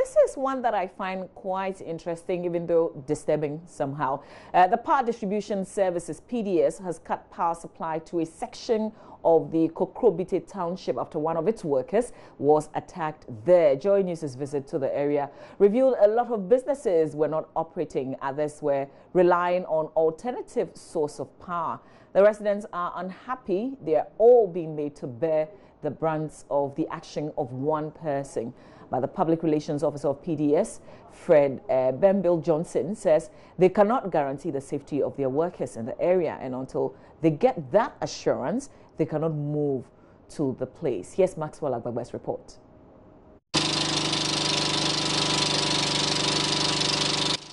this is one that I find quite interesting, even though disturbing somehow. The Power Distribution Services, PDS, has cut power supply to a section of the Kokrobite township after one of its workers was attacked there. JoyNews' visit to the area revealed a lot of businesses were not operating. Others were relying on alternative source of power. The residents are unhappy. They are all being made to bear the brunt of the action of one person. But the Public Relations Officer of PDS, Fred Bembil Johnson, says they cannot guarantee the safety of their workers in the area, and until they get that assurance, they cannot move to the place. Here's Maxwell Agbaba's report.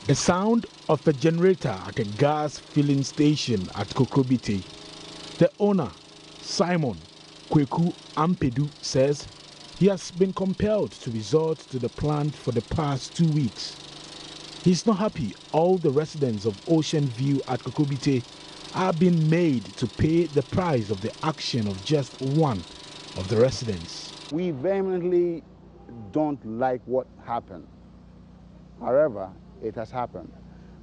The sound of a generator at a gas filling station at Kokrobite. The owner, Simon Kweku Ampedu, says he has been compelled to resort to the plant for the past 2 weeks. He's not happy all the residents of Ocean View at Kokrobite are being made to pay the price of the action of just one of the residents. We vehemently don't like what happened. However, it has happened.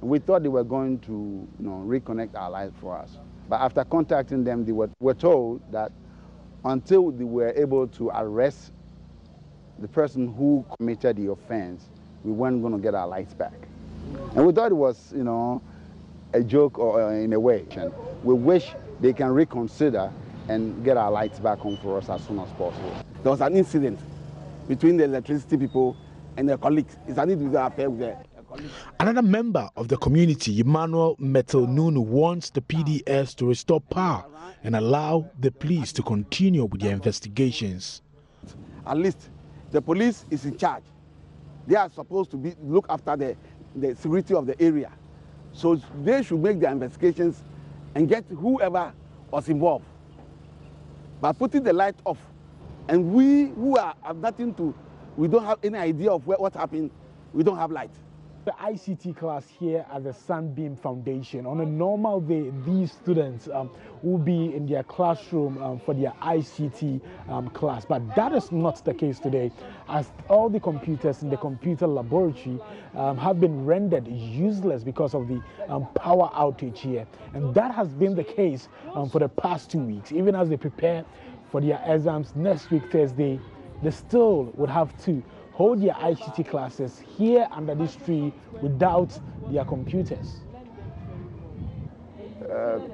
We thought they were going to reconnect our lives for us. But after contacting them, they were told that until they were able to arrest the person who committed the offense, we weren't going to get our lights back. And we thought it was, a joke or in a way. We wish they can reconsider and get our lights back on for us as soon as possible. There was an incident between the electricity people and their colleagues. It's an individual affair with their colleagues. Another member of the community, Emmanuel Metal Nunu, wants the PDS to restore power and allow the police to continue with their investigations. At least the police is in charge. They are supposed to look after the security of the area. So they should make their investigations and get whoever was involved. By putting the light off, and we who have nothing to, we don't have any idea of what happened, we don't have light. The ICT class here at the Sunbeam Foundation. On a normal day, these students will be in their classroom for their ICT class. But that is not the case today, as all the computers in the computer laboratory have been rendered useless because of the power outage here. And that has been the case for the past 2 weeks. Even as they prepare for their exams next week, Thursday, they still would have to hold their ICT classes here under this tree without their computers.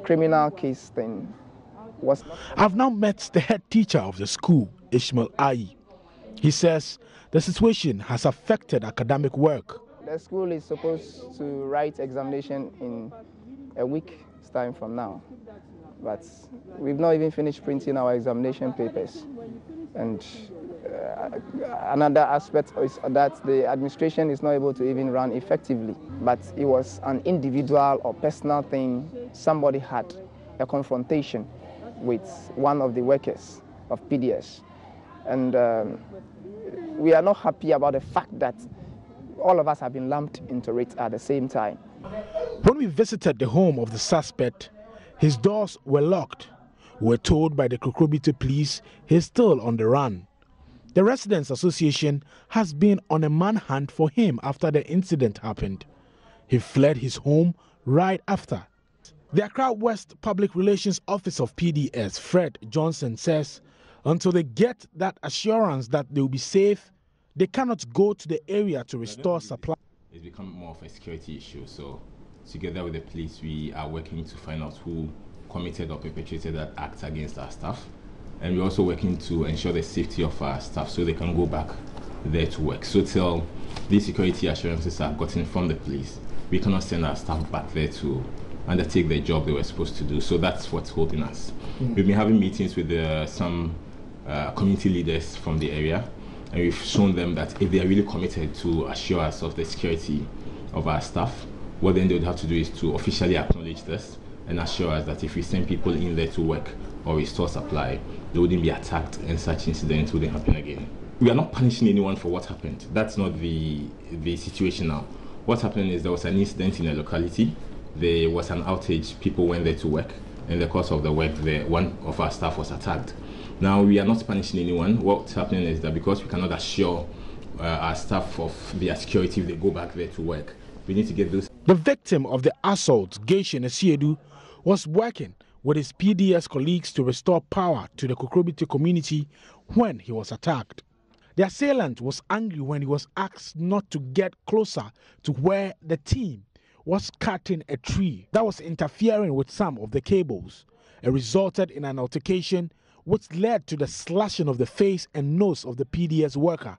Criminal case thing was. I've now met the head teacher of the school, Ishmael Ayi. He says the situation has affected academic work. The school is supposed to write examination in a week's time from now, but we've not even finished printing our examination papers. And another aspect is that the administration is not able to even run effectively. But it was an individual or personal thing. Somebody had a confrontation with one of the workers of PDS. And we are not happy about the fact that all of us have been lumped into it at the same time. When we visited the home of the suspect, his doors were locked. We were told by the Kokrobite police he's still on the run. The Residents Association has been on a manhunt for him after the incident happened. He fled his home right after. The Accra West Public Relations Office of PDS, Fred Johnson, says until they get that assurance that they will be safe, they cannot go to the area to restore supply. It's become more of a security issue, so together with the police, we are working to find out who committed or perpetrated that act against our staff. And we're also working to ensure the safety of our staff so they can go back there to work. So till these security assurances are gotten from the police, we cannot send our staff back there to undertake the job they were supposed to do. So that's what's holding us. We've been having meetings with some community leaders from the area, and we've shown them that if they are really committed to assure us of the security of our staff, what then they would have to do is to officially acknowledge this and assure us that if we send people in there to work or restore supply, they wouldn't be attacked and such incidents wouldn't happen again. We are not punishing anyone for what happened. That's not the situation now. What happened is there was an incident in a locality. There was an outage. People went there to work. In the course of the work, one of our staff was attacked. Now, we are not punishing anyone. What's happening is that because we cannot assure our staff of their security if they go back there to work. We need to get those. The victim of the assault, Geishin Esiedu, was working with his PDS colleagues to restore power to the Kokrobite community when he was attacked. The assailant was angry when he was asked not to get closer to where the team was cutting a tree that was interfering with some of the cables. It resulted in an altercation which led to the slashing of the face and nose of the PDS worker.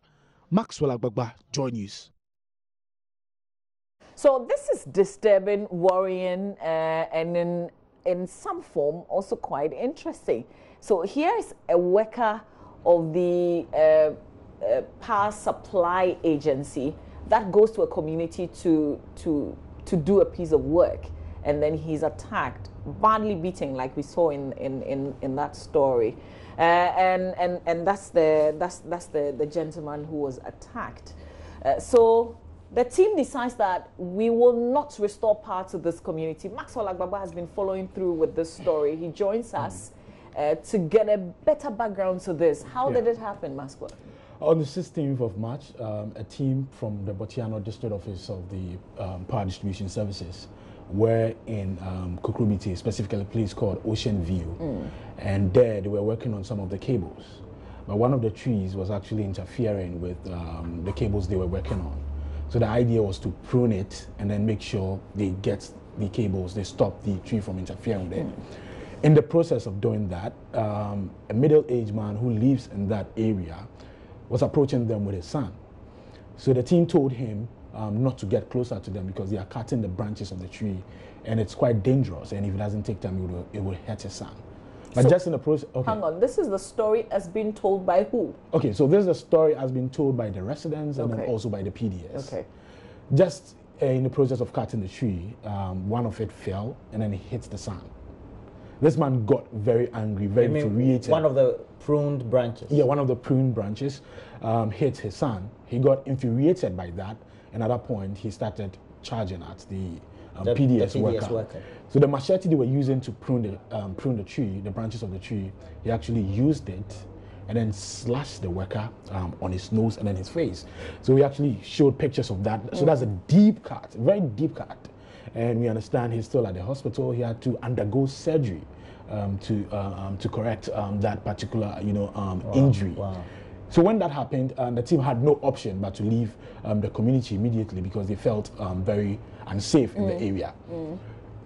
Maxwell Agbagba, JoyNews. So this is disturbing, worrying, and in some form also quite interesting. So here is a worker of the power supply agency that goes to a community to do a piece of work, and then he's attacked, badly beaten, like we saw in that story, and that's the gentleman who was attacked. So the team decides that we will not restore power to this community. Maxwell Agbagba has been following through with this story. He joins us to get a better background to this. How did it happen, Maxwell? On the 16th of March, a team from the Botiano District Office of the Power Distribution Services were in Kokrobite, specifically a place called Ocean View, and there they were working on some of the cables. But one of the trees was actually interfering with the cables they were working on. So the idea was to prune it and then make sure they get the cables, they stop the tree from interfering with it. In the process of doing that, a middle-aged man who lives in that area was approaching them with his son. So the team told him not to get closer to them because they are cutting the branches of the tree and it's quite dangerous, and if it doesn't take time, it will hurt his son. But so, just in the process, hang on, this is the story as being told by who? Okay, so this is the story as been told by the residents and then also by the PDS. Okay. Just in the process of cutting the tree, one of it fell and then it hit the son. This man got very angry, very infuriated. One of the pruned branches? Yeah, one of the pruned branches hit his son. He got infuriated by that, and at that point, he started charging at the PDS worker. So the machete they were using to prune the tree, the branches of the tree, he actually used it and then slashed the worker on his nose and then his face. So we actually showed pictures of that. So that's a deep cut, very deep cut. And we understand he's still at the hospital. He had to undergo surgery to correct that particular injury. Wow. So when that happened, the team had no option but to leave the community immediately because they felt very unsafe in the area.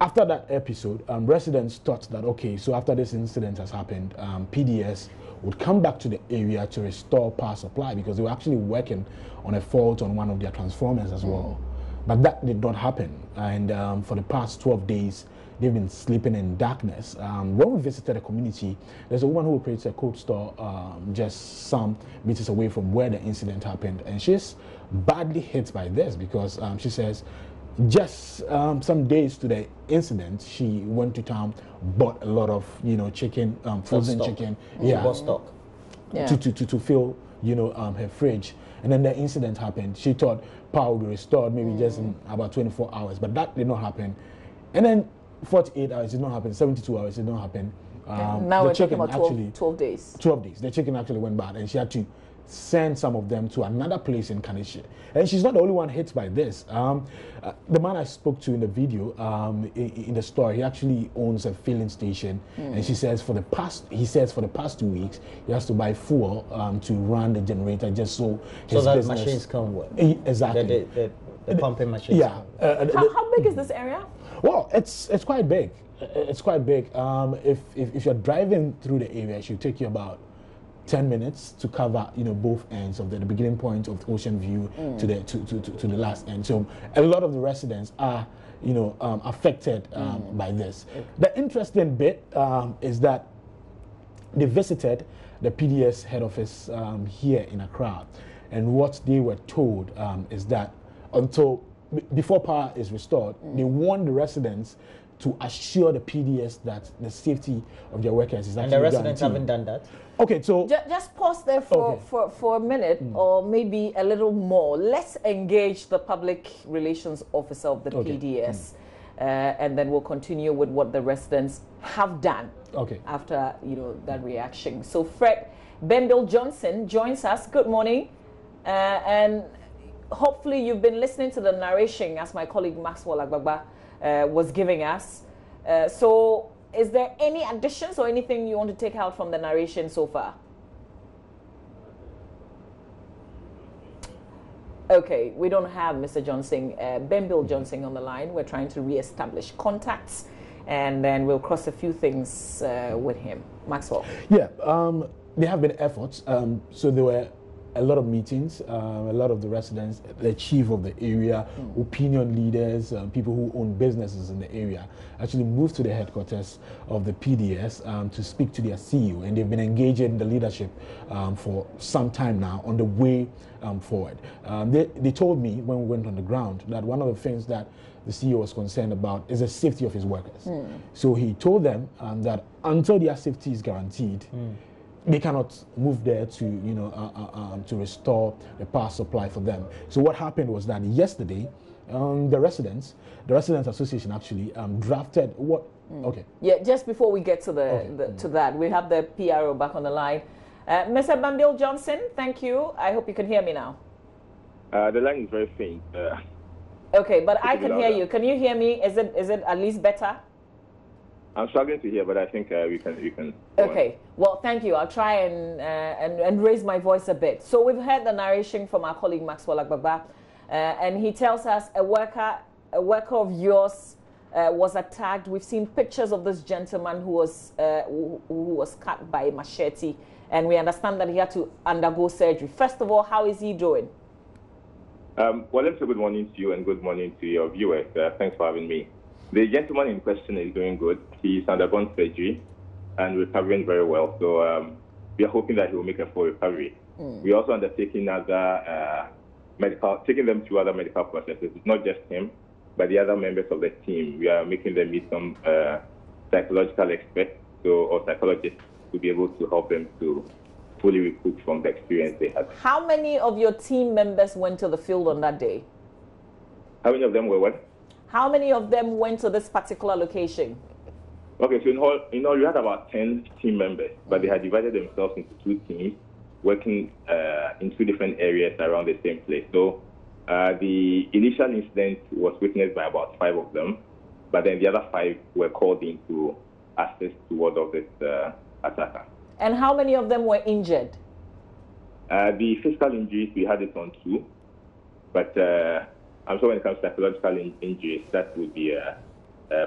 After that episode, residents thought that, okay, so after this incident has happened, PDS would come back to the area to restore power supply because they were actually working on a fault on one of their transformers as well. But that did not happen, and for the past 12 days, they've been sleeping in darkness. When we visited the community, there's a woman who operates a coat store just some meters away from where the incident happened, and she's badly hit by this because she says just some days to the incident, she went to town, bought a lot of chicken, frozen chicken, stock, to fill her fridge. And then the incident happened. She thought power would be restored maybe just in about 24 hours, but that did not happen. And then 48 hours did not happen, 72 hours did not happen. Now we're talking about 12 days. 12 days. The chicken actually went bad, and she had to send some of them to another place in Kanisha. And she's not the only one hit by this. The man I spoke to in the video, in the story, he actually owns a filling station, and he says for the past 2 weeks, he has to buy fuel to run the generator just so his that business. Machines come work. Exactly. The pumping machines. Yeah. How big is this area? Well, it's quite big. It's quite big. If you're driving through the area, it should take you about 10 minutes to cover both ends of the beginning point of Ocean View to the last end. So a lot of the residents are affected by this. The interesting bit is that they visited the PDS head office here in Accra, and what they were told is that before power is restored, they warned the residents to assure the PDS that the safety of their workers is actually guaranteed. And the residents haven't done that? Okay, so just pause there for a minute or maybe a little more. Let's engage the public relations officer of the PDS, and then we'll continue with what the residents have done after that reaction. So Fred Bendel Johnson joins us. Good morning. and hopefully you've been listening to the narration as my colleague Maxwell Agbagba was giving us. So is there any additions or anything you want to take out from the narration so far? Okay, we don't have Mr. Johnson, Bill Johnson on the line. We're trying to re-establish contacts, and then we'll cross a few things with him. Maxwell. Yeah, there have been efforts. So there were a lot of meetings, a lot of the residents, the chief of the area, opinion leaders, people who own businesses in the area actually moved to the headquarters of the PDS to speak to their CEO, and they've been engaging the leadership for some time now on the way forward. They told me when we went on the ground that one of the things that the CEO was concerned about is the safety of his workers. So he told them that until their safety is guaranteed, they cannot move there to, to restore the power supply for them. So what happened was that yesterday, the residents association actually drafted what. Okay. Yeah, just before we get to to that, we have the PRO back on the line. Mr. Bambil Johnson, thank you. I hope you can hear me now. The line is very faint. Okay, but I can hear you. Can you hear me? Is it at least better? I'm struggling to hear, but I think we can. Okay. Well, thank you. I'll try and raise my voice a bit. So we've heard the narration from our colleague Maxwell Agbagba, and he tells us a worker of yours was attacked. We've seen pictures of this gentleman who was cut by a machete, and we understand that he had to undergo surgery. First of all, how is he doing? Well, let's say good morning to you and good morning to your viewers. Thanks for having me. The gentleman in question is doing good. He's undergone surgery and recovering very well. So we are hoping that he will make a full recovery. We're also undertaking taking them through other medical processes. It's not just him, but the other members of the team. We are making them meet some psychological experts or psychologists to be able to help them to fully recoup from the experience they had. How many of your team members went to the field on that day? How many of them were what? How many of them went to this particular location? Okay, so in all, we had about 10 team members, but they had divided themselves into two teams, working in two different areas around the same place. So the initial incident was witnessed by about 5 of them, but then the other 5 were called in to assist toward of this attacker. And how many of them were injured? The physical injuries, we had it on 2, but I'm sure when it comes to psychological injuries, that would be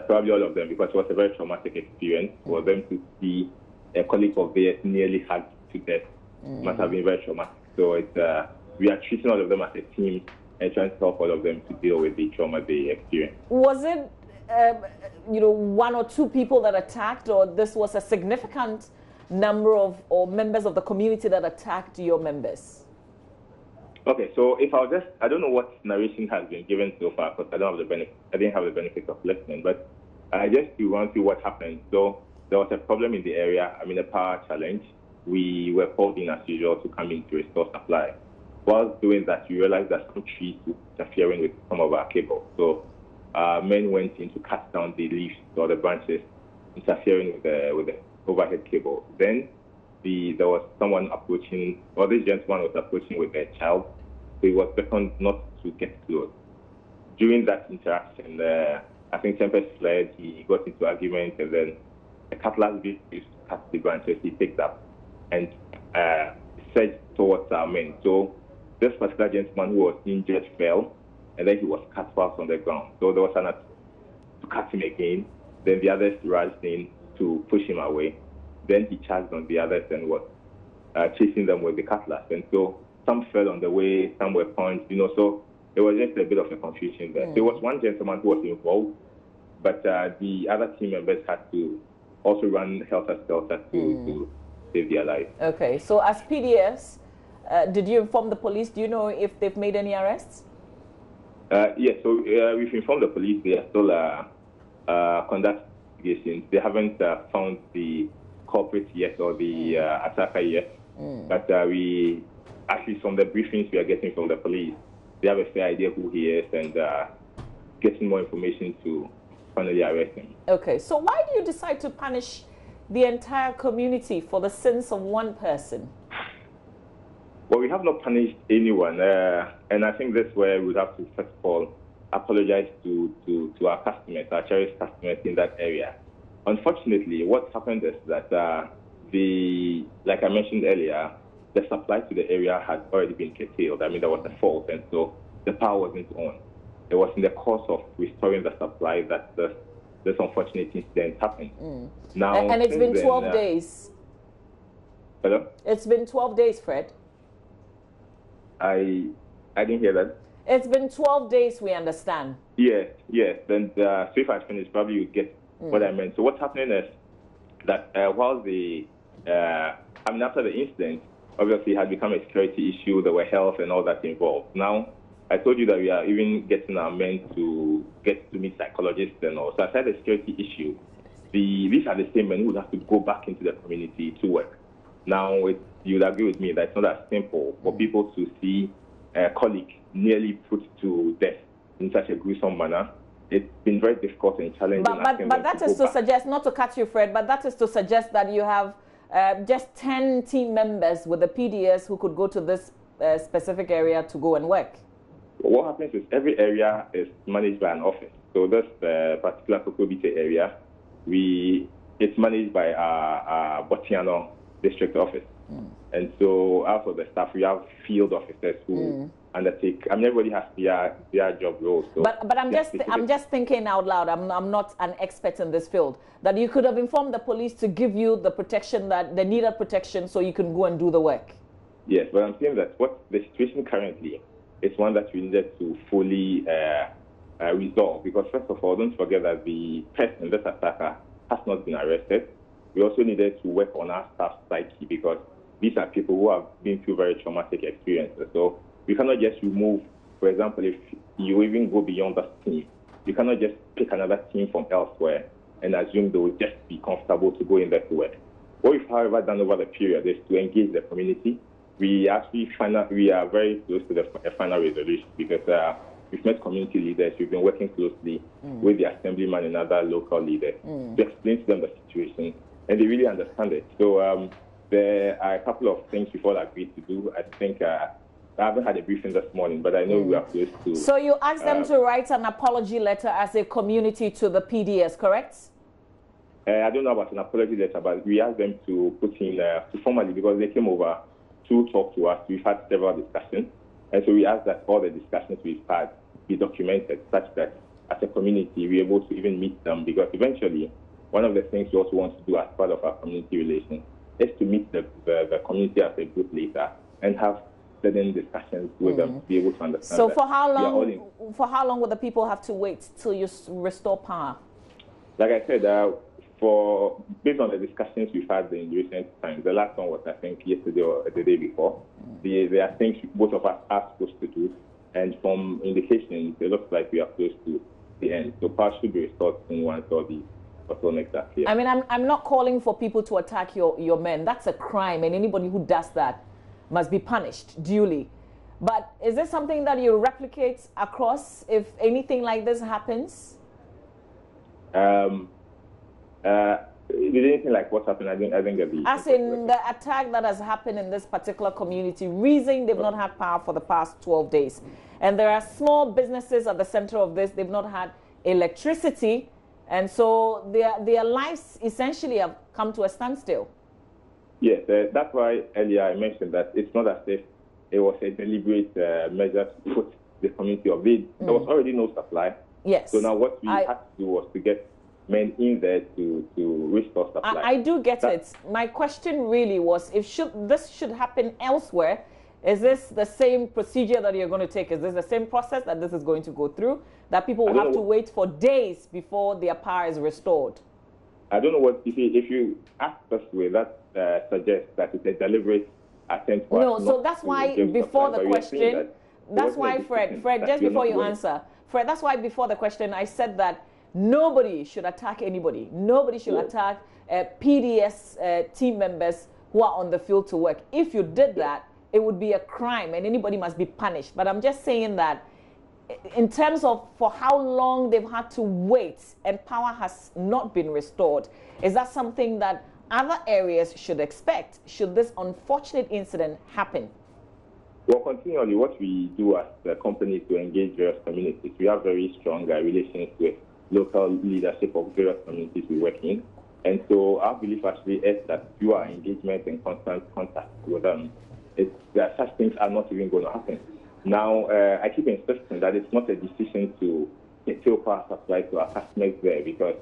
probably all of them, because it was a very traumatic experience. For them to see a colleague of theirs nearly hacked to death must have been very traumatic. So we are treating all of them as a team and trying to help all of them to deal with the trauma they experienced. Was it, 1 or 2 people that attacked, or this was a significant number of or members of the community that attacked your members? Okay, so I don't know what narration has been given so far, because I didn't have the benefit of listening, but just to run through what happened. So there was a problem in the area, a power challenge. We were called in as usual to come in to restore supply. While doing that, we realized that some trees were interfering with some of our cables. So men went in to cut down the leaves or the branches, interfering with the overhead cable. Then there was someone approaching, or this gentleman was approaching with a child. So he was beckoned not to get close. During that interaction, I think tempers flared, he got into argument, and then a cutlass used to cut the branches he picked up and surged towards our men. So this particular gentleman who was injured fell, and then he was cut whilst on the ground. So there was an attempt to cut him again. Then the others rushed in to push him away. Then he charged on the others and was chasing them with the cutlass. And so some fell on the way, some were punched, so it was just a bit of a confusion there. There was one gentleman who was involved, but the other team members had to also run helter-skelter to save their lives. Okay, so as PDS, did you inform the police? Do you know if they've made any arrests? Yes, so we've informed the police. They are still conducting investigations. They haven't found the culprit yet or the attacker yet, but we, actually from the briefings we are getting from the police, they have a fair idea who he is and getting more information to finally arrest him. Okay, so why do you decide to punish the entire community for the sins of one person? Well, we have not punished anyone, and I think that's where we have to first of all apologize to our customers, our cherished customers in that area. Unfortunately, what happened is that like I mentioned earlier, the supply to the area had already been curtailed. I mean, there was a fault, and so the power wasn't on. It was in the course of restoring the supply that this unfortunate incident happened. Now, and it's been 12 days. Hello? It's been 12 days, Fred. I didn't hear that. It's been 12 days, we understand. Yes. Then so if I finish, probably you get what I meant. So what's happening is that while after the incident, obviously it had become a security issue, there were health and all that involved. Now, I told you that we are even getting our men to get to meet psychologists and all. So aside the security issue, these are the same men who would have to go back into the community to work. Now, you'd agree with me that it's not as simple for people to see a colleague nearly put to death in such a gruesome manner. It's been very difficult and challenging. But that is to suggest, not to cut you, Fred, but that is to suggest that you have just 10 team members with the PDS who could go to this specific area to go and work. What happens is every area is managed by an office. So this particular Kokrobite area, it's managed by our Botiano district office. And so out of the staff, we have field officers who undertake. I mean, everybody has their job roles. So but I'm just thinking out loud. I'm not an expert in this field. That you could have informed the police to give you the protection the needed protection, so you can go and do the work. Yes, but I'm saying that what the situation currently is one that we needed to fully resolve, because first of all, don't forget that the person, this attacker, has not been arrested. We also needed to work on our staff psyche, because these are people who have been through very traumatic experiences. So we cannot just remove, for example, if you even go beyond that team, you cannot just pick another team from elsewhere and assume they will just be comfortable to go in there to work. What we've, however, done over the period is to engage the community. We are very close to the final resolution, because we've met community leaders. We've been working closely with the assemblyman and other local leaders to explain to them the situation, and they really understand it. So there are a couple of things we've all agreed to do. I think I haven't had a briefing this morning, but I know we are close to. So you asked them to write an apology letter as a community to the PDS, correct? I don't know about an apology letter, but we asked them to put in to formally, because they came over to talk to us. We've had several discussions, and so we asked that all the discussions we've had be documented, such that as a community we're able to even meet them, because eventually one of the things we also want to do as part of our community relations is to meet the community as a group later and have certain discussions with them to be able to understand. So for how long will the people have to wait till you restore power? Like I said, based on the discussions we've had in recent times, the last one was, I think, yesterday or the day before. There are things both of us are supposed to do, and from indications, it looks like we are close to the end. So power should be restored soon once all these bottlenecks are clear. I mean, I'm not calling for people to attack your men. That's a crime, and anybody who does that must be punished duly. But is this something that you replicate across if anything like this happens? Did anything like what happened? I think get the. As in the attack that has happened in this particular community, reason they've not had power for the past 12 days. And there are small businesses at the center of this. They've not had electricity. And so their lives essentially have come to a standstill. Yes, that's why earlier I mentioned that it's not as if it was a deliberate measure to put the community of it. There was already no supply. Yes. So now what we had to do was to get men in there to restore supply. I do get it. My question really was, if this should happen elsewhere, is this the same procedure that you're going to take? Is this the same process that this is going to go through? That people will have to wait for days before their power is restored? I don't know what, if you ask this way, that suggests that it's a deliberate attempt for us. So that's why before the question, that's why, Fred, just before you answer, Fred, that's why before the question I said that nobody should attack anybody. Nobody should attack PDS team members who are on the field to work. If you did that, it would be a crime and anybody must be punished. But I'm just saying that in terms of for how long they've had to wait and power has not been restored, is that something that other areas should expect should this unfortunate incident happen? Well, continually, what we do as a company is to engage various communities. We have very strong relations with local leadership of various communities we work in. And so our belief actually is that through our engagement and constant contact with them, such things are not even going to happen. Now, I keep insisting that it's not a decision to curtail power supply to our customers there, because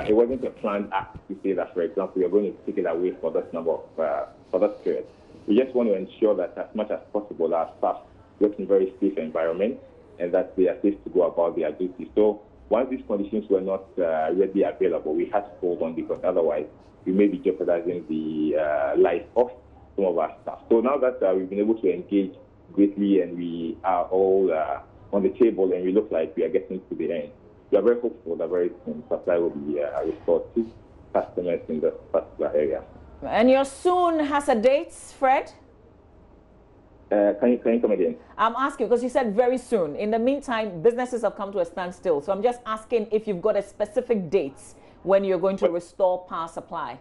it wasn't a planned act to say that, for example, we are going to take it away for this number of, for this period. We just want to ensure that as much as possible our staff work in very safe environment and that they are safe to go about their duty. So once these conditions were not readily available, we had to hold on, because otherwise we may be jeopardizing the life of some of our staff. So now that we've been able to engage greatly and we are all on the table and we look like we are getting to the end, we are very hopeful that very soon supply will be restored to customers in this particular area. And your soon has a date, Fred? Can you come again? I'm asking because you said very soon. In the meantime, businesses have come to a standstill. So I'm just asking if you've got a specific date when you're going to restore power supply.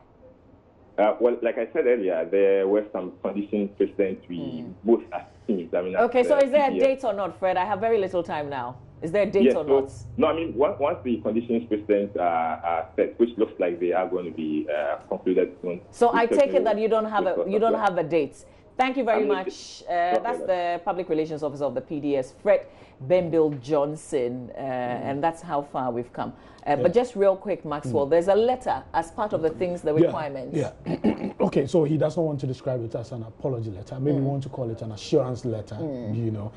Well, like I said earlier, there were some conditions precedent we both as teams. I mean, okay, so is there a date or not, Fred? I have very little time now. Is there a date or not? No, I mean, once the conditions precedent are set, which looks like they are going to be concluded soon. So I take it that you don't have a date. Thank you very much. That's the Public Relations Officer of the PDS, Fred Bembil Johnson, and that's how far we've come. But just real quick, Maxwell, there's a letter as part of the things, the requirements. Yeah. Okay, so he does not want to describe it as an apology letter. Maybe we want to call it an assurance letter. You know,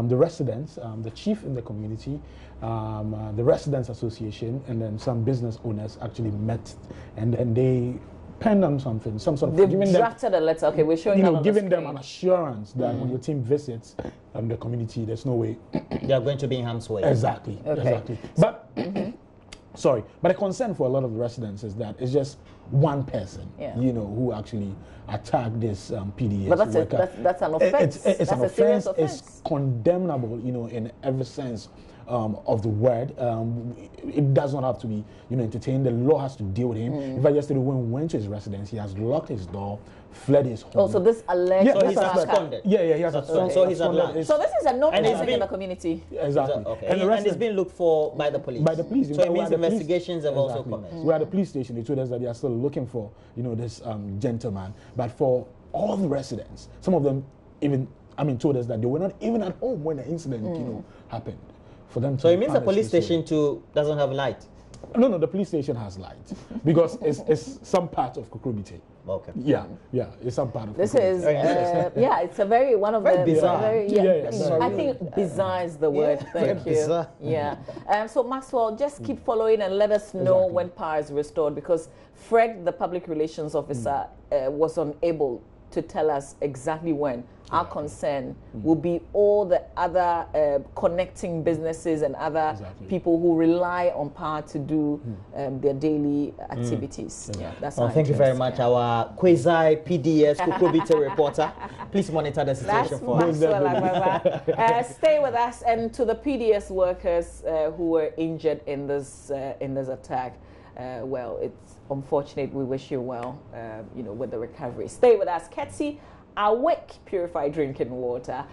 the residents, the chief in the community, the residents association, and then some business owners actually met, and then they penned on something, some sort of. They've drafted a letter. Okay, we're showing them on giving the them an assurance that when your team visits the community, there's no way they are going to be in harm's way. Exactly. Okay. Exactly. But sorry, but a concern for a lot of the residents is that it's just one person, you know, who actually attacked this PDS but worker. that's an offense. It's an a serious offense. It's condemnable, you know, in every sense of the word. It does not have to be, you know, entertained. The law has to deal with him. In fact, yesterday when we went to his residence, he has locked his door, fled his home. Oh, so this alleged so he's absconded. Yeah, he has absconded. So he's at large. So this is a known thing in the community. Exactly. Okay. And it's been looked for by the police. By the police. So it means investigations have also commenced. We're at the police station. They told us that they are still looking for, you know, this gentleman. But for all the residents, some of them even, told us that they were not even at home when the incident, you know, happened. For them. So it means the police station too doesn't have light. No, the police station has light because it's some part of Kokrobite. Okay. Yeah, it's some part of. This is it's a very one of very the bizarre. I think bizarre is the word. Thank you. Bizarre. Yeah. So Maxwell, just keep following and let us know when power is restored, because Fred, the Public Relations Officer, was unable to tell us exactly when. Our concern will be all the other connecting businesses and other people who rely on power to do their daily activities. That's thank you very much, our quasi PDS Kokrobite reporter. Please monitor the situation for us. Stay with us, and to the PDS workers who were injured in this attack. Well, it's unfortunate. We wish you well, you know, with the recovery. Stay with us. Ketsi, awake, purified drinking water.